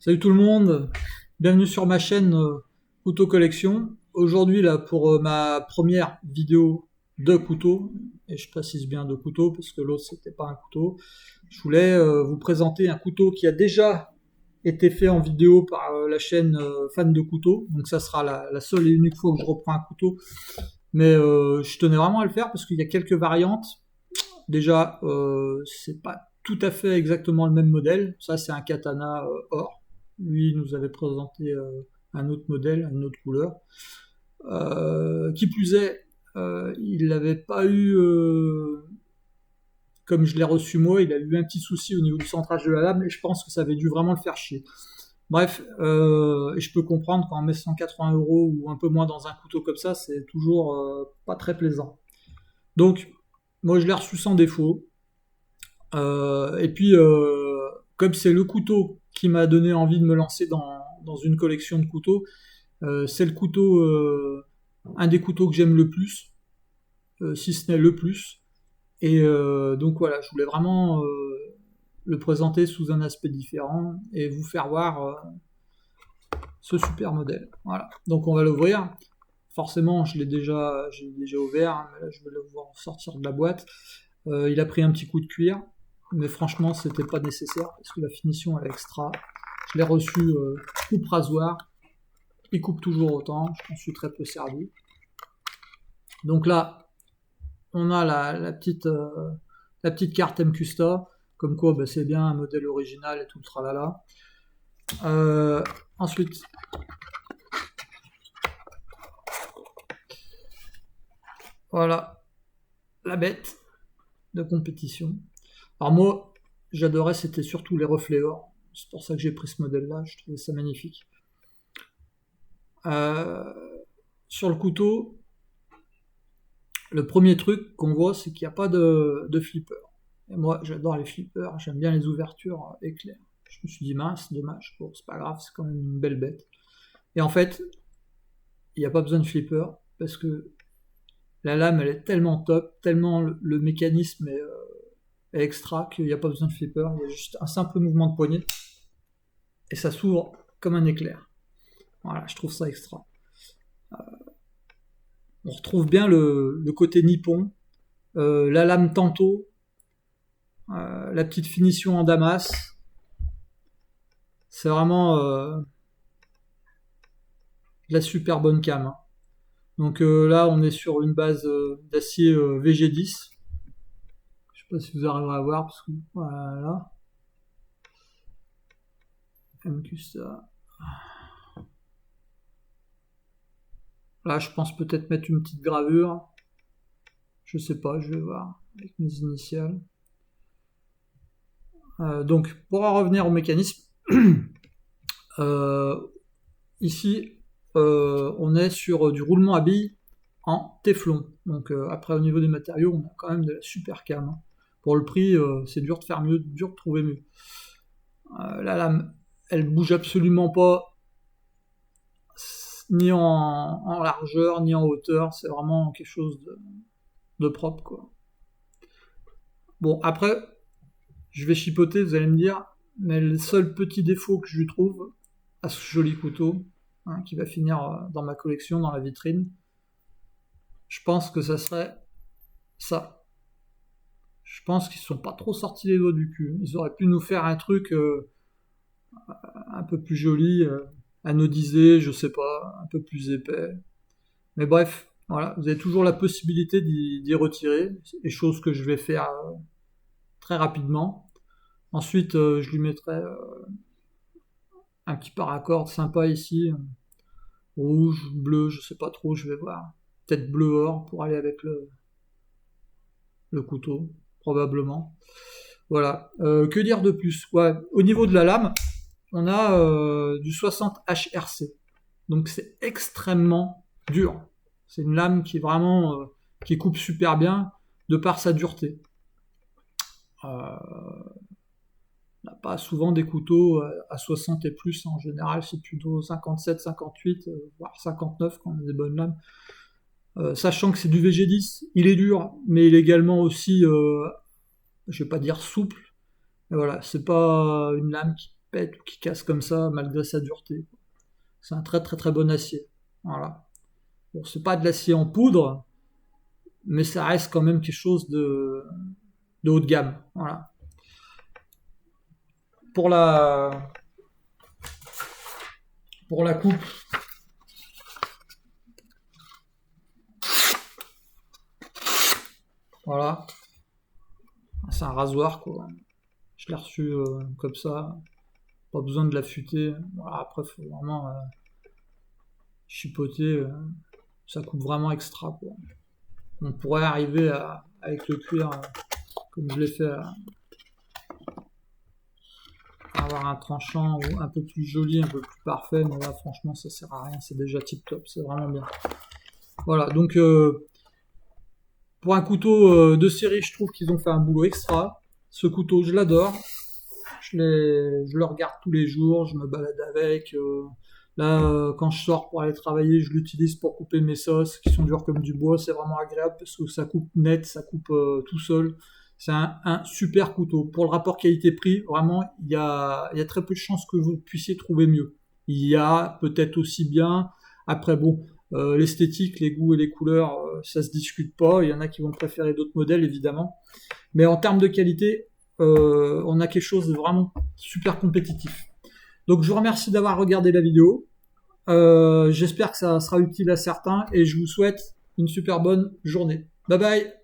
Salut tout le monde, bienvenue sur ma chaîne Couteau Collection. Aujourd'hui là pour ma première vidéo de couteau, et je précise bien de couteau parce que l'autre c'était pas un couteau, je voulais vous présenter un couteau qui a déjà été fait en vidéo par la chaîne Fan de couteau, donc ça sera la seule et unique fois où je reprends un couteau, mais je tenais vraiment à le faire parce qu'il y a quelques variantes. Déjà, c'est pas tout à fait exactement le même modèle. Ça, c'est un katana or. Lui, il nous avait présenté un autre modèle, une autre couleur. Qui plus est, il n'avait pas eu, comme je l'ai reçu moi, il a eu un petit souci au niveau du centrage de la lame, et je pense que ça avait dû vraiment le faire chier. Bref, et je peux comprendre quand on met 180 € ou un peu moins dans un couteau comme ça, c'est toujours pas très plaisant. Donc, moi je l'ai reçu sans défaut. Et puis, comme c'est le couteau qui m'a donné envie de me lancer dans une collection de couteaux, c'est le couteau, un des couteaux que j'aime le plus, si ce n'est le plus. Et donc voilà, je voulais vraiment le présenter sous un aspect différent et vous faire voir ce super modèle. Voilà, donc on va l'ouvrir. Forcément, j'ai déjà ouvert, hein, mais là je vais le voir sortir de la boîte. Il a pris un petit coup de cuir, mais franchement, c'était pas nécessaire parce que la finition elle est extra. Je l'ai reçu coupe rasoir, il coupe toujours autant, je m'en suis très peu servi. Donc là, on a la petite carte MQSTA, comme quoi bah, c'est bien un modèle original et tout le tralala. Ensuite, voilà la bête de compétition. Alors moi, j'adorais, c'était surtout les reflets or. C'est pour ça que j'ai pris ce modèle-là, je trouvais ça magnifique. Euh, sur le couteau, le premier truc qu'on voit, c'est qu'il n'y a pas de flipper. Et moi, j'adore les flippers, j'aime bien les ouvertures éclairs. Je me suis dit, mince, dommage, bon, c'est pas grave, c'est quand même une belle bête. Et en fait, il n'y a pas besoin de flipper, parce que la lame, elle est tellement top, tellement le mécanisme est extra, qu'il n'y a pas besoin de flipper, il y a juste un simple mouvement de poignet, et ça s'ouvre comme un éclair. Voilà, je trouve ça extra. On retrouve bien le côté nippon, la lame tanto, la petite finition en damas. C'est vraiment de la super bonne cam, hein. Donc là, on est sur une base d'acier VG10. Je sais pas si vous arriverez à voir, parce que voilà. MQSA. Là, je pense peut-être mettre une petite gravure. Je sais pas, je vais voir avec mes initiales. Donc, pour en revenir au mécanisme, ici, on est sur du roulement à billes en téflon. Donc, après, au niveau des matériaux, on a quand même de la super cam, hein. Pour le prix, c'est dur de faire mieux, dur de trouver mieux. La lame, elle bouge absolument pas, ni en largeur, ni en hauteur. C'est vraiment quelque chose de propre, quoi. Bon, après, je vais chipoter, vous allez me dire, mais le seul petit défaut que je lui trouve à ce joli couteau, hein, qui va finir dans ma collection, dans la vitrine, je pense que ça serait ça. Je pense qu'ils ne sont pas trop sortis les doigts du cul. Ils auraient pu nous faire un truc un peu plus joli, anodisé, je sais pas, un peu plus épais. Mais bref, voilà, vous avez toujours la possibilité d'y retirer, et chose que je vais faire très rapidement. Ensuite, je lui mettrai un petit paracorde sympa ici, rouge, bleu, je sais pas trop, je vais voir. Peut-être bleu or pour aller avec le couteau, probablement. Voilà. Que dire de plus? Ouais, au niveau de la lame, on a du 60 HRC. Donc c'est extrêmement dur. C'est une lame qui est vraiment qui coupe super bien de par sa dureté. On n'a pas souvent des couteaux à 60 et plus, en général c'est plutôt 57, 58, voire 59 quand on a des bonnes lames. Sachant que c'est du VG10, il est dur, mais il est également aussi, je vais pas dire souple, mais voilà, c'est pas une lame pète ou qui casse comme ça malgré sa dureté. C'est un très très très bon acier. Voilà. Bon, c'est pas de l'acier en poudre, mais ça reste quand même quelque chose de haut de gamme. Voilà. Pour la, pour la coupe, voilà. C'est un rasoir, quoi. Je l'ai reçu comme ça. Pas besoin de l'affûter. Voilà, après, faut vraiment chipoter. Ça coupe vraiment extra, quoi. On pourrait arriver avec le cuir, comme je l'ai fait, à avoir un tranchant ou un peu plus joli, un peu plus parfait. Mais là, franchement, ça sert à rien. C'est déjà tip top. C'est vraiment bien. Voilà, donc pour un couteau de série, je trouve qu'ils ont fait un boulot extra. Ce couteau, je l'adore. Je le regarde tous les jours, je me balade avec. Là, quand je sors pour aller travailler, je l'utilise pour couper mes sauces qui sont dures comme du bois. C'est vraiment agréable parce que ça coupe net, ça coupe tout seul. C'est un super couteau. Pour le rapport qualité-prix, vraiment, il y a très peu de chances que vous puissiez trouver mieux. Il y a peut-être aussi bien. Après, bon, l'esthétique, les goûts et les couleurs, ça se discute pas. Il y en a qui vont préférer d'autres modèles, évidemment. Mais en termes de qualité, on a quelque chose de vraiment super compétitif. Donc je vous remercie d'avoir regardé la vidéo. J'espère que ça sera utile à certains et je vous souhaite une super bonne journée. Bye bye.